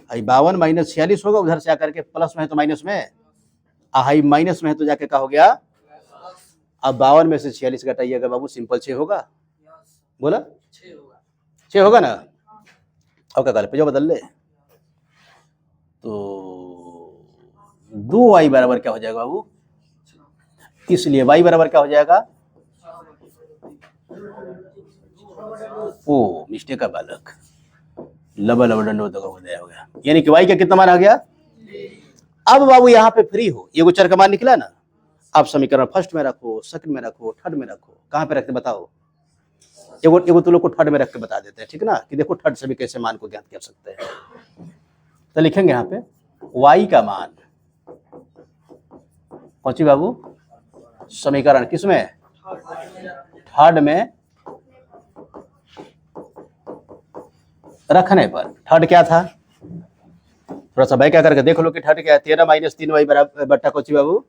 52 माइनस 46 होगा, उधर से आकर के प्लस में है तो माइनस में, हाई माइनस में है तो जाके क्या हो गया, अब 52 में से 46 घटाइएगा बाबू, सिंपल 6 होगा, बोला 6 होगा ना। अब क्या पे जो बदल ले, तो 2y बराबर क्या हो जाएगा बाबू इसलिए y बराबर क्या हो जाएगा, ओ मिस्टेक का बालक, लबा लबा दंडवत हो गया, यानी कि y का कितना मान आ गया। अब बाबू यहाँ पे फ्री हो, ये गोचर का मान निकला ना, आप समीकरण फर्स्ट में रखो, सेकंड में रखो, थर्ड में रखो, कहाँ पे रखते बताओ। एगो तो लोग को थर्ड में रख के बता देते हैं, ठीक ना, कि देखो थर्ड से भी कैसे मान को ज्ञात कर सकते हैं। तो लिखेंगे यहाँ पे y का मान, कौन बाबू, समीकरण किसमें, थर्ड में रखने पर। थर्ड क्या था, थोड़ा सा भाई क्या करके देख लो कि थर्ड क्या है, 13 - 3y बराबर बट्टा कौची बाबू,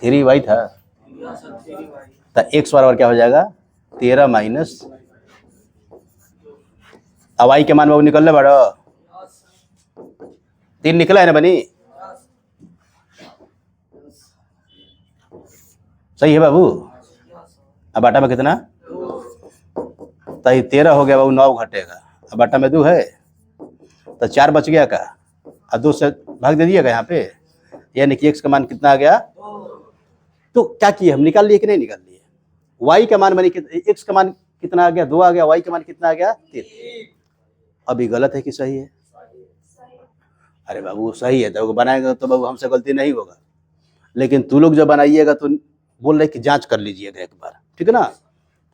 3y था, तो x बराबर क्या हो जाएगा 13 माइनस, अब y के मान बाबू निकल ले बड़ा, 3 निकला है ना बनी, सही है बाबू। अब बाटा में कितना, तो 13 हो गया बाबू, 9 घटेगा, अब बाटा में 2 है, तो 4 बच गया का, अब 2 से भाग दे दिएगा यहाँ पे, यानी कि x का मान कितना आ गया। तो क्या किए हम, निकाल लिए कि नहीं निकाल लिए, y का मान बनी, x का मान कितना आ गया, 2 आ गया, y का मान कितना आ गया 3। अभी गलत है कि सही है, अरे बाबू सही है, तो बनाएगा तो बाबू हमसे गलती नहीं होगा, लेकिन तू लोग जब बनाइएगा तो बोल रहे कि जांच कर लीजिएगा एक बार, ठीक है ना।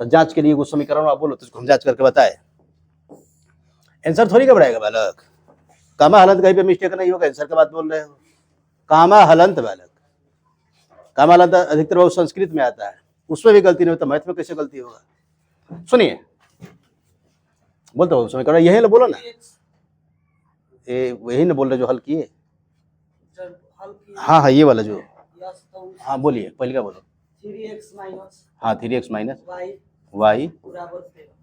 तो जांच के लिए वो समीकरण आप बोलो तो उसको हम जांच करके बताए, आंसर थोड़ी घबराएगा बालक, कामा हलंत कहीं पे मिस्टेक नहीं होगा, आंसर की बात बोल रहे हो, कामा हलंत बालक, कामा हलंत अधिकतर बहुत संस्कृत में आता है, उसमें भी गलती नहीं होता, मैथ में कैसे गलती होगा। सुनिए बोलते हो समीकरण यही बोलो ना, यही ना बोल रहे जो हल किए, हाँ हाँ ये वाला जो, हाँ बोलिए पहले क्या बोलो, 3x माइनस, हाँ 3x माइनस y y बराबर 13।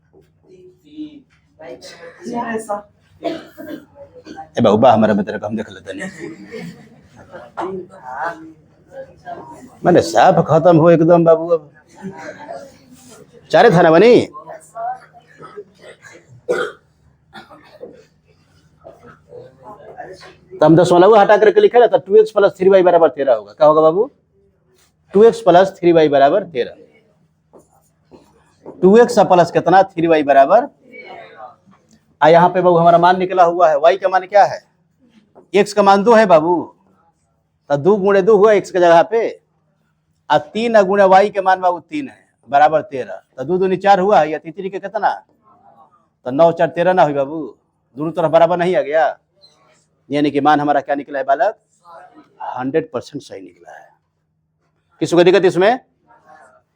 ए बाबा हमारा में तेरा काम देख लेते नहीं, मैंने सब खत्म हो एकदम बाबू, अब 4 था ना बनी, तो हम 10 हटा करके लिखा ना, तो 2x + 3y बराबर 13 होगा, क्या होगा बाबू 2x + 3y बराबर 13, 2x प्लस कितना 3y बराबर, यहाँ पे बाबू हमारा मान निकला हुआ है, y का मान क्या है, x का मान 2 है बाबू, तो 2 × 2 हुआ x के जगह पे, और 3 × y के मान बाबू 3 है बराबर 13, तो 2 दूनी 4 हुआ, या 3 के कितना, तो 9 × 4 13 ना हुई बाबू, दोनों तरफ बराबर नहीं आ गया, यानी कि मान हमारा क्या निकला है बालक 100% सही निकला है। किसी को दिक्कत इसमें,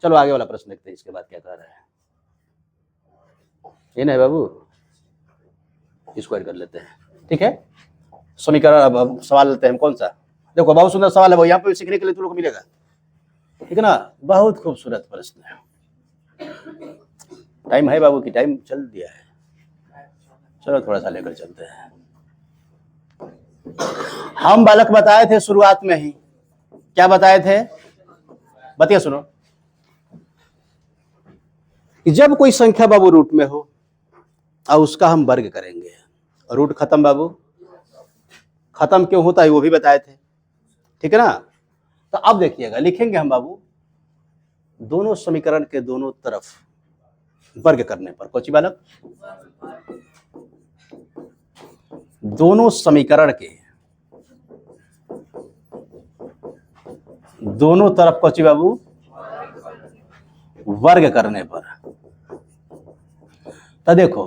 चलो आगे वाला प्रश्न देखते हैं, इसके बाद क्या कर रहा है, ये ना है बाबू, इसको ऐड कर लेते हैं, ठीक है। समीकरण अब सवाल लेते हैं हम, कौन सा, देखो बहुत सुंदर सवाल है वो, यहाँ पे सीखने के लिए तुम लोग को मिलेगा, ठीक है ना, बहुत खूबसूरत प्रश्न है। टाइम है बाबू की, टाइम चल दिया है, चलो थोड़ा सा लेकर चलते हैं। हम बालक बताए थे शुरुआत में ही, क्या बताए थे, बतिया सुनो, कि जब कोई संख्या बाबू रूट में हो और उसका हम वर्ग करेंगे, रूट खत्म बाबू, खत्म क्यों होता है वो भी बताए थे, ठीक है ना। तो अब देखिएगा लिखेंगे हम बाबू, दोनों समीकरण के दोनों तरफ वर्ग करने पर, कौची बालक, दोनों समीकरण के दोनों तरफ कौची बाबू वर्ग करने पर, तो देखो,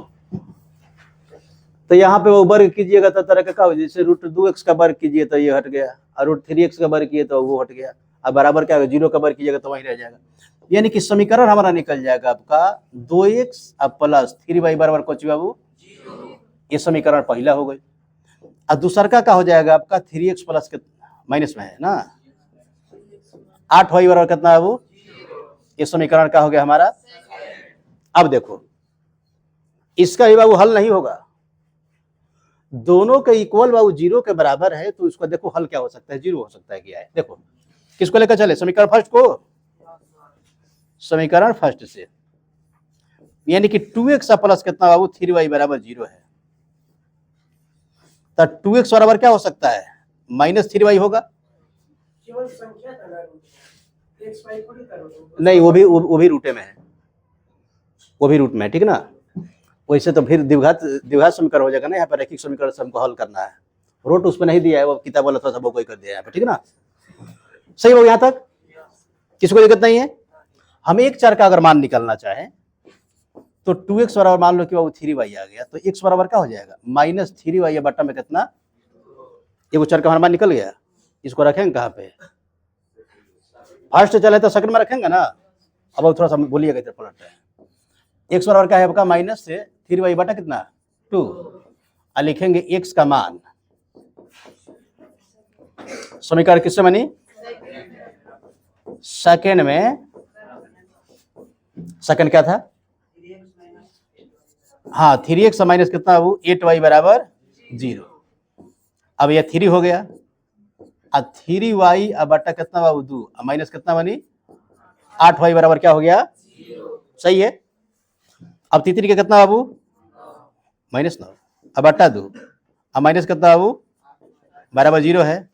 तो यहाँ पे वो वर्ग कीजिएगा तो तरह का क्या हो, जैसे √2x का वर्ग कीजिए तो ये हट गया, और √3x का वर्ग किए तो वो हट गया, अब बराबर क्या होगा 0 का वर्ग कीजिएगा तो वहीं रह जाएगा, यानी कि समीकरण हमारा निकल जाएगा आपका 2x + 3y बराबर कौची बाबू, ये समीकरण पहला हो गई। और दूसरा का हो जाएगा आपका 3x प्लस के माइनस में है ना, 8y बराबर कितना बाबू, ये समीकरण का हो गया हमारा। अब देखो इसका भी बाबू हल नहीं होगा, दोनों के इक्वल बाबू 0 के बराबर है, तो इसको देखो हल क्या हो सकता है, 0 हो सकता है, क्या है देखो, किसको लेकर चले, समीकरण फर्स्ट को, समीकरण फर्स्ट से, यानी कि 2x प्लस कितना बाबू 3y बराबर 0 है, तो 2x बराबर क्या हो सकता है, -3y होगा। केवल संख्या का ना एक्स वाई को नहीं करो नहीं, वो भी रूटे में है, वो भी रूट में है, ठीक ना। वैसे तो फिर द्विघात समीकरण हो जाएगा ना, यहाँ पर रैखिक समीकरण से हमको हल करना है। रूट उस पर नहीं दिया है, वो किताब वाला थोड़ा सा वो कोई कर दिया है यहाँ पे, ठीक ना। सही हो यहाँ तक, किसी को दिक्कत नहीं है। हम एक चर का अगर मान निकालना चाहें तो 2x बराबर मान लो कि वो 3y आ गया, तो x बराबर क्या हो जाएगा, -3y बटा में कितना, एगो चर का हमारा मान निकल गया। इसको रखेंगे कहाँ पे, फर्स्ट चले तो सेकंड में रखेंगे ना। अब थोड़ा सा बोलिएगा, इधर पलट है। x बराबर क्या है आपका, -3y बटा कितना 2, और लिखेंगे x का मान, समीकरण किससे बनी, सेकंड में, सेकंड क्या था, हाँ 3x माइनस कितना, वो 8y बराबर 0। अब यह 3 हो गया, अब 3y अब बटा कितना बाबू 2, माइनस कितना बनी 8y बराबर क्या हो गया 0। सही है। अब तीसरी का कितना बाबू -9, अब बटा 2, अब माइनस कितना बाबू बराबर 0 है।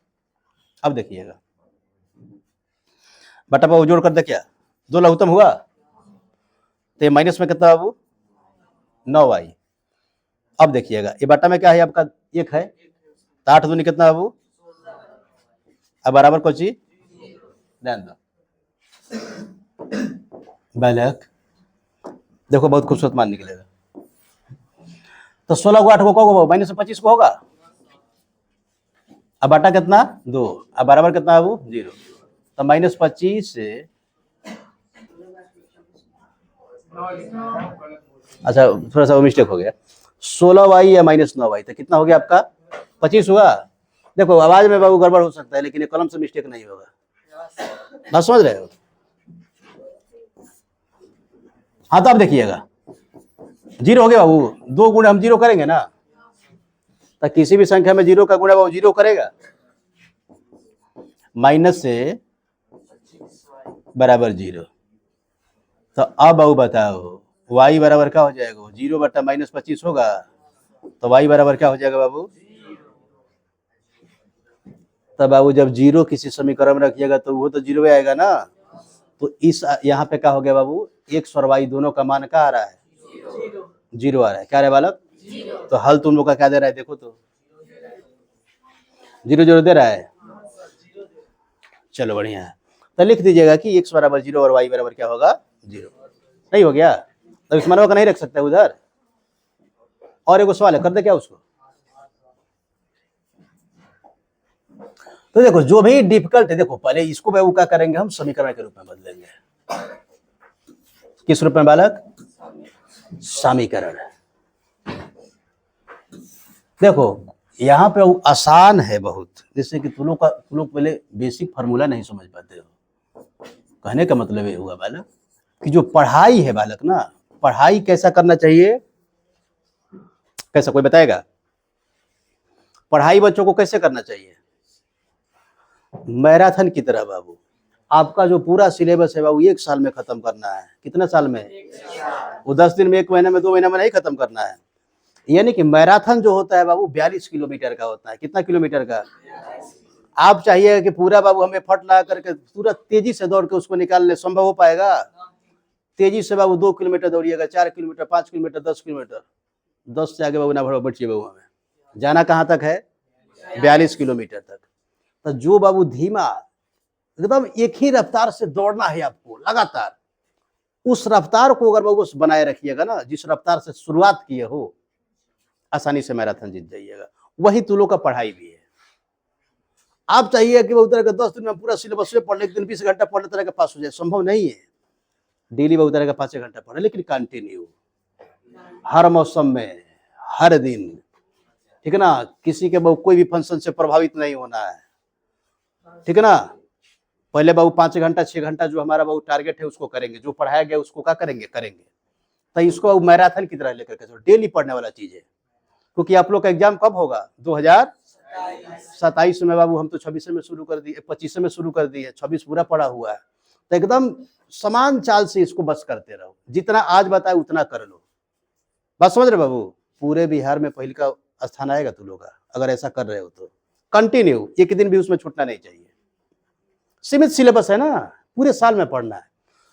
अब देखिएगा बटा बाबू जोड़ कर दे, क्या 2 लघुत्तम हुआ, तो ये माइनस में कितना बाबू 9y। अब देखिएगा ये बटा में क्या है आपका 1 है, तो 8 दूनी कितना बाबू, अब बराबर कौन सी, ध्यान दो बालक, देखो बहुत खूबसूरत मान निकलेगा। तो 16 को 8 को कहोगे -25 को होगा, अब बटा कितना 2, अब बराबर कितना बाबू 0। तो -25 से, अच्छा थोड़ा सा वो मिस्टेक हो गया, 16y या -9y, तो कितना हो गया आपका 25 हुआ। देखो आवाज में बाबू गड़बड़ हो सकता है, लेकिन ये कलम से मिस्टेक नहीं होगा, बात समझ रहे हो। हाँ तो अब देखिएगा 0 हो गया बाबू, 2 गुणे हम 0 करेंगे ना, तो किसी भी संख्या में 0 का गुणा बाबू 0 करेगा, माइनस से बराबर 0। तो अब बाबू बताओ y बराबर क्या हो जाएगा, 0 बटा -25 होगा, तो y बराबर क्या हो जाएगा बाबू। तब बाबू जब 0 किसी समीकरण में रखिएगा तो वो तो 0 आएगा ना। तो इस यहाँ पे क्या हो गया बाबू, x और y दोनों का मान क्या आ रहा है, 0 आ रहा है। क्या आ रहा है बालक, तो हल तुम लोग का क्या दे रहा है, देखो तो 0 0 दे रहा है। चलो बढ़िया है, तो लिख दीजिएगा कि x बराबर 0 और y बराबर क्या होगा 0। नहीं हो गया, तो इस मानव का नहीं रख सकते उधर। और एक सवाल है, कर दे क्या उसको। तो देखो जो भी डिफिकल्ट है, देखो पहले इसको बाबू क्या करेंगे, हम समीकरण के रूप में बदलेंगे। किस रूप में बालक, समीकरण। देखो यहाँ पे आसान है बहुत, जैसे कि तुम लोग पहले बेसिक फार्मूला नहीं समझ पाते हो। कहने का मतलब ये हुआ बालक कि जो पढ़ाई है बालक ना, पढ़ाई कैसा करना चाहिए, कैसा कोई बताएगा, पढ़ाई बच्चों को कैसे करना चाहिए, मैराथन की तरह बाबू। आपका जो पूरा सिलेबस है बाबू 1 साल में खत्म करना है। कितने साल में, वो 10 दिन में, 1 महीने में, 2 महीने में नहीं खत्म करना है। यानी कि मैराथन जो होता है बाबू 42 किलोमीटर का होता है। कितना किलोमीटर का, आप चाहिए कि पूरा बाबू हमें फट ला करके पूरा तेजी से दौड़ के उसको निकाल ले, संभव हो पाएगा। तेजी से बाबू 2 किलोमीटर दौड़िएगा, 4 किलोमीटर, 5 किलोमीटर, 10 किलोमीटर, 10 से आगे बाबू ना बढ़ो, बैठिए बाबू, हमें जाना कहाँ तक है 42 किलोमीटर तक। तो जो बाबू धीमा एकदम एक ही रफ्तार से दौड़ना है आपको लगातार, उस रफ्तार को अगर बाबू बनाए रखिएगा ना, जिस रफ्तार से शुरुआत किए हो, आसानी से मैराथन जीत जाइएगा। वही तुलों का पढ़ाई भी है। आप चाहिए कि वो तरह का 10 दिन में पूरा सिलेबस पढ़ ले, 1 दिन 20 घंटा पढ़ने तरह का पास हो जाए, संभव नहीं है। डेली बहुत तरह का 5 घंटा पढ़े, लेकिन कंटिन्यू, हर मौसम में, हर दिन, ठीक है ना। किसी के बाबू कोई भी फंक्शन से प्रभावित नहीं होना है, ठीक है ना। पहले बाबू 5 घंटा 6 घंटा जो हमारा बाबू टारगेट है उसको करेंगे, जो पढ़ाया गया उसको क्या करेंगे। तो इसको मैराथन की तरह लेकर के डेली पढ़ने वाला चीज है। क्योंकि आप लोग का एग्जाम कब होगा, 2027 में बाबू। हम तो 26 में शुरू कर दिए, 25 में शुरू कर दिए, 26 पूरा पढ़ा हुआ है। तो एकदम समान चाल से इसको बस करते रहो, जितना आज बताए उतना कर लो। बात समझ रहे बाबू, पूरे बिहार में पहले का स्थान आएगा तुम लोग का। अगर ऐसा कर रहे हो तो कंटिन्यू, एक दिन भी उसमें छूटना नहीं चाहिए। सीमित सिलेबस है ना, पूरे साल में पढ़ना है।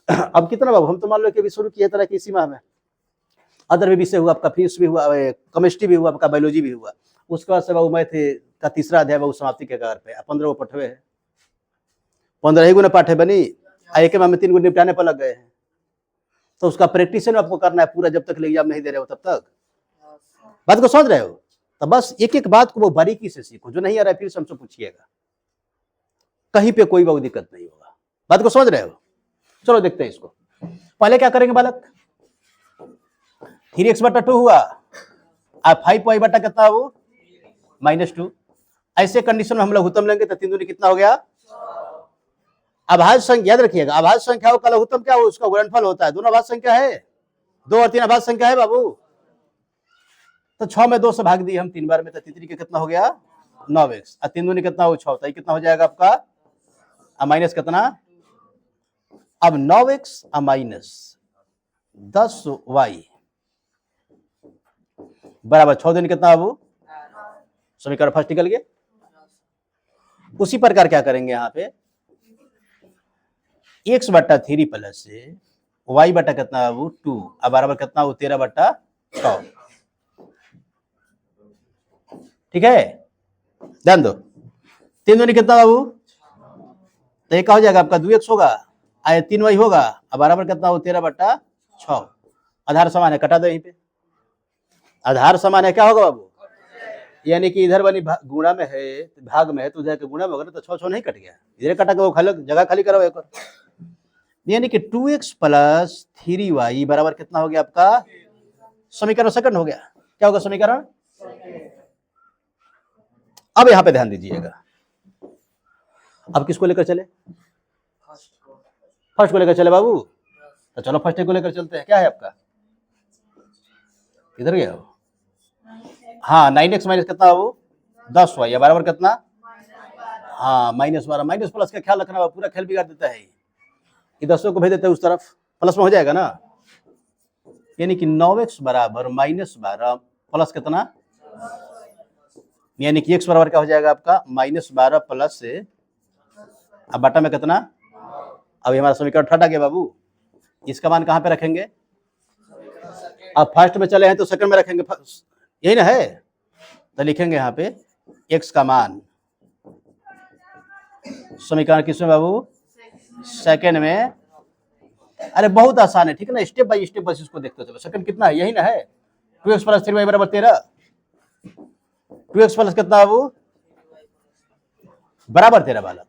अब कितना बाबू, हम तो मान लो कि अभी शुरू किए तरह की इसी माह में अदर भी विषय हुआ, आपका फिजिक्स भी हुआ, केमिस्ट्री भी हुआ, आपका बायोलॉजी भी हुआ। उसके बाद से बाबू मैथ का तीसरा अध्याय बाबू समाप्ति के कगार पे, 15 पठवे है, 15 गुना पाठ है बनी, एक माह में 3 गुना निपटाने पर लग गए हैं। तो उसका प्रैक्टिस आपको करना है पूरा, जब तक एग्जाम नहीं दे रहे हो तब तक। बात को समझ रहे हो? तो बस एक एक बात को वो बारीकी से सीखो, जो नहीं आ रहा है फिर से हमसे पूछिएगा, कहीं पे कोई बहुत दिक्कत नहीं होगा। बात को समझ रहे हो? चलो देखते हैं इसको। पहले क्या करेंगे बालक, 3x/2 हुआ, अब 5y बटा कितना वो -2। ऐसे कंडीशन में हम लघुत्तम लेंगे तो 3 दूनी कितना हो गया। अभाज्य संख्या याद रखिएगा, अभाज्य संख्या का लघुत्तम क्या हो, उसका गुणनफल होता है। दोनों अभाज्य संख्या है, 2 और 3 अभाज्य संख्या है बाबू। तो 6 में 2 से भाग दिए हम 3 बार में, तो 3 कितना हो गया 9x, और 3 दूनी कितना हो 6, तो कितना हो जाएगा आपका माइनस कितना। अब 9x माइनस 10y बराबर 6 दूनी कितना बाबू, समीकरण फर्स्ट निकल गया। उसी प्रकार क्या करेंगे यहाँ पे, x/3 प्लस से y बटा कितना बाबू 2, अब बराबर कितना वो 13/6। ठीक है, ध्यान दो। 3 दूनी कितना बाबू, तो ये क्या हो जाएगा आपका 2x होगा, आया 3y होगा, अब बराबर कितना हो 13/6। आधार समान है, कटा दो यहीं पे। आधार समान है, क्या होगा बाबू, यानी कि इधर वाली गुणा में है, भाग में है, तो उधर के गुणा में होगा, तो 6 नहीं कट गया, इधर कटा के वो जगह खाली करो एक और। यानी कि 2x + 3y बराबर कितना हो गया आपका, समीकरण सेकंड हो गया। क्या होगा समीकरण। अब यहां पे ध्यान दीजिएगा, अब किसको लेकर चले, फर्स्ट को लेकर चले बाबू। तो चलो फर्स्ट को लेकर चलते हैं। क्या है आपका, इधर गया हो, हाँ 9x माइनस कितना बाबू 10y बराबर कितना, हाँ -12। माइनस प्लस का ख्याल रखना, पूरा खेल बिगाड़ देता है ये 10 को भेज देते हैं उस तरफ, प्लस में हो जाएगा ना। यानी कि 9x बराबर -12 प्लस कितना, यानी कि x बराबर क्या हो जाएगा आपका -12 प्लस से, अब बटा में कितना। अब हमारा समीकरण ठट आ गया बाबू, इसका मान कहाँ पे रखेंगे, अब फर्स्ट में चले हैं तो सेकंड में रखेंगे, यही ना है। तो लिखेंगे यहाँ पे x का मान, समीकरण किसमें बाबू, सेकंड में। अरे बहुत आसान है, ठीक है ना, स्टेप बाय स्टेप बस इसको देखते चलो। सेकंड कितना है, यही ना है, 2x + 3y बराबर 13। 2x प्लस कितना बाबू बराबर 13 बालक।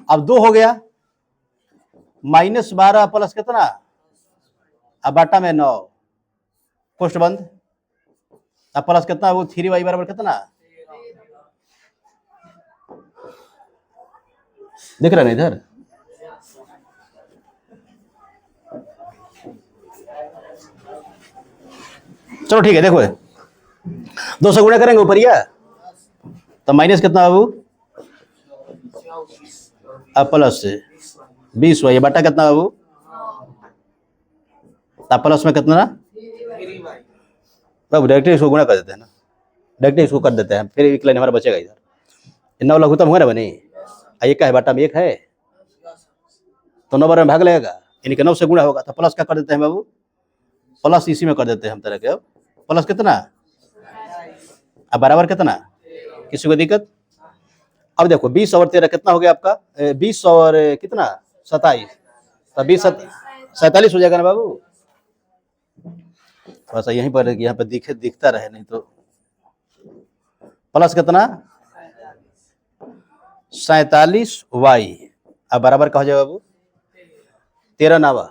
अब 2 हो गया, -12 प्लस कितना, अब बाटा में 9, कोष्ठ बंद। अब प्लस कितना वो 3y बराबर कितना, दिख रहा है ना इधर। चलो ठीक है, देखो 2 से गुणा करेंगे ऊपर यह, तो माइनस कितना बाबू, अब प्लस से 20y बटा कितना बाबू, अब प्लस में कितना बाबू, डायरेक्ट इसको गुणा कर देते हैं ना, डायरेक्ट इसको कर देते हैं, फिर एक लाइन हमारा बचेगा इधर। 9 लघुत्तम हुआ ना बनी, एक का है बाटा में 1 है, तो 9 बार में भाग लगेगा, यानी कि 9 से गुणा होगा, तो प्लस क्या कर देते हैं बाबू, प्लस इसी में कर देते हैं हम तरह के। अब प्लस कितना, अब बराबर कितना, किसी को दिक्कत। अब देखो 20 और 13 कितना हो गया आपका, 20 और कितना 27, तो 20 47 हो जाएगा ना बाबू। थोड़ा सा यहीं पर यहाँ पर दिखता रहे, नहीं तो प्लस कितना 47y, अब बराबर का हो जाएगा बाबू 13 9,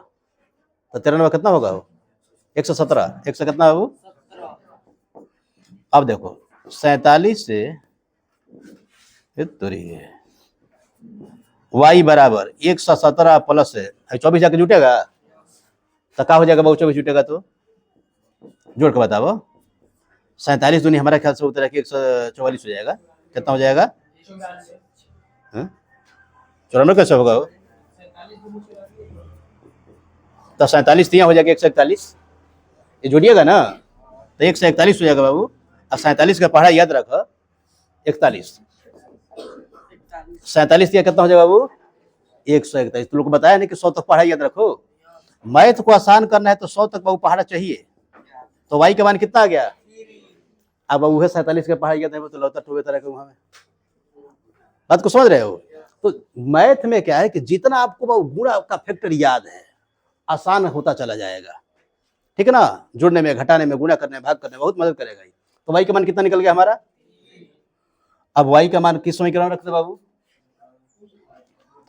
तो 13 9 कितना होगा वो 117, 1 से कितना बाबू। अब देखो 47 से y बराबर 117 प्लस 24 जाके जुटेगा, तो क्या हो जाएगा बाबू, 24 जुटेगा तो जोड़ के बताओ। 47 दूनी हमारा ख्याल से उतरा कि 144 हो जाएगा, कितना हो जाएगा 94 कैसे होगा वो, तो 47 दिया हो जाएगा 141, ये जोड़िएगा ना तो 141 हो जाएगा बाबू। अब 47 का पढ़ा याद रखो, 41, 47 दिया कितना हो जाएगा बाबू? 141। तो लोग को बताया नहीं कि 100 तक पढ़ाई याद रखो। मैथ को आसान करना है तो 100 तक बाबू पढ़ाना चाहिए। तो वाई का मान कितना आ गया? अब बाबू है 47 के पढ़ाई याद है तो लौता टूबे तरह के वहां में। बात को समझ रहे हो? तो मैथ में क्या है कि जितना आपको बाबू गुणा का फैक्टर याद है आसान होता चला जाएगा। ठीक है ना? जोड़ने में, घटाने में, गुणा करने में, भाग करने में बहुत मदद करेगा। तो वाई का मान कितना निकल गया हमारा? अब वाई का मान किस समीकरण रखते बाबू?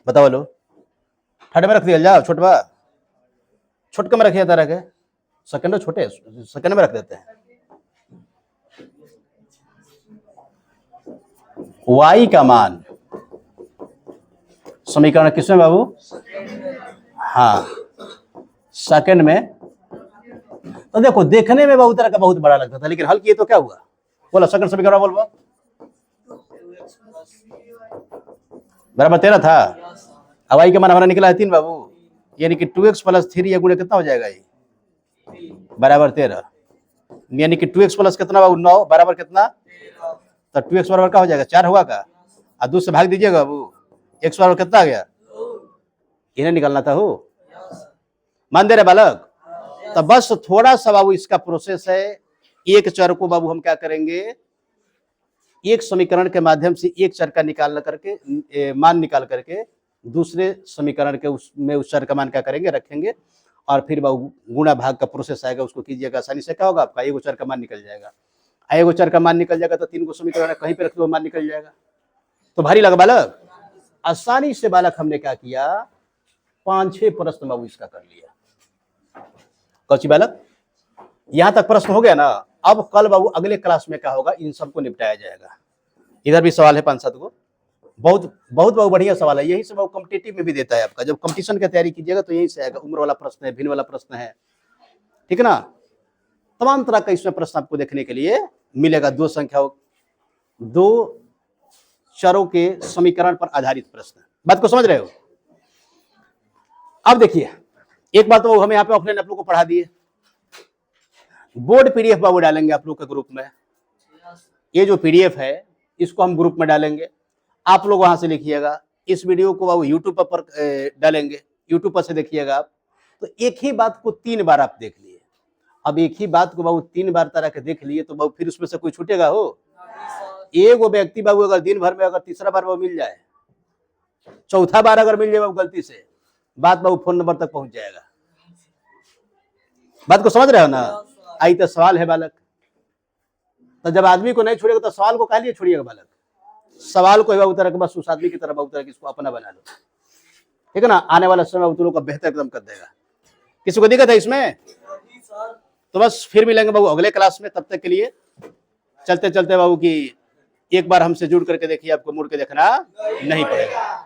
बताओ लो। थर्ड में रख दिया जाओ, छोटवा छोटके में रखिए तरह के, सेकंड छोटे सेकंड में रख देते हैं। वाई का मान समीकरण किसमें बाबू? हाँ, सेकंड में। तो देखो देखने में बहुत तरह का बहुत बड़ा लगता था, लेकिन हल किए तो क्या हुआ? बोलो सेकंड समीकरण बोलो। बराबर 13 था। अब वाई का मान हमारा निकला है 3 बाबू, यानी कि 2x + 3 या गुणे कितना हो जाएगा ये? बराबर 13। यानी कि 2x प्लस कितना बाबू? 9 बराबर कितना? तो 2x बराबर क्या हो जाएगा? 4 होगा का? और 2 से भाग दीजिएगा बाबू, x बराबर कितना आ गया? इन्हें निकालना था हो। मान दे रहे बालक? तो बस थोड़ा सा बाबू इसका प्रोसेस है। एक चर को बाबू हम क्या करेंगे? एक समीकरण के माध्यम से एक चर का निकालना करके मान निकाल करके दूसरे समीकरण के उसमें उस चर का मान क्या करेंगे? रखेंगे। और फिर बाबू गुणा भाग का प्रोसेस आएगा, उसको कीजिएगा आसानी से। क्या होगा आपका? एक चर का मान निकल जाएगा। एक चर का मान निकल जाएगा तो 3 को समीकरण कहीं पे रख दो, मान निकल जाएगा। तो भारी लगा बालक? आसानी से बालक हमने क्या किया? 5-6 प्रश्न बाबू इसका कर लिया। कौची बालक? यहां तक प्रश्न हो गया ना? अब कल बाबू अगले क्लास में क्या होगा? इन सबको निपटाया जाएगा। इधर भी सवाल है 5-7 को, बहुत बहुत बहुत बढ़िया सवाल है। यही से बाबू कॉम्पिटिटिव में भी देता है आपका। जब कंपटीशन की तैयारी कीजिएगा तो यही से आएगा। उम्र वाला प्रश्न है, भिन्न वाला प्रश्न है, ठीक है ना? तमाम तरह का इसमें प्रश्न आपको देखने के लिए मिलेगा। 2 संख्याओं, 2 चरों के समीकरण पर आधारित प्रश्न। बात को समझ रहे हो? अब देखिए एक बात तो हम यहाँ पे ऑफलाइन आप लोग को पढ़ा दिए, बोर्ड पीडीएफ बाबू डालेंगे आप लोग के ग्रुप में। ये जो पीडीएफ है इसको हम ग्रुप में डालेंगे, आप लोग वहां से लिखिएगा। इस वीडियो को बाबू यूट्यूब पर डालेंगे, यूट्यूब पर से देखिएगा आप। तो एक ही बात को 3 बार आप देख लिए। अब एक ही बात को बाबू 3 बार तरह के देख लिए तो बाबू फिर उसमें से कोई छूटेगा हो? एक वो व्यक्ति बाबू अगर दिन भर में अगर तीसरा बार वो मिल जाए, चौथा बार अगर मिल जाए बाबू गलती से, बात बाबू फोन नंबर तक पहुंच जाएगा। बात को समझ रहे हो ना? आई तो सवाल है बालक। तो जब आदमी को नहीं छोड़ेगा तो सवाल को काहे लिए छोड़िएगा बालक? सवाल को बाबू तरह के बस उस आदमी की तरह बाबू तरह की इसको अपना बना लो, ठीक है ना? आने वाला समय बाबू का बेहतर एकदम कर देगा। किसी को दिक्कत है इसमें? तो बस फिर मिलेंगे बाबू अगले क्लास में। तब तक के लिए चलते चलते बाबू की एक बार हमसे जुड़ करके देखिए, आपको मुड़ के देखना नहीं पड़ेगा।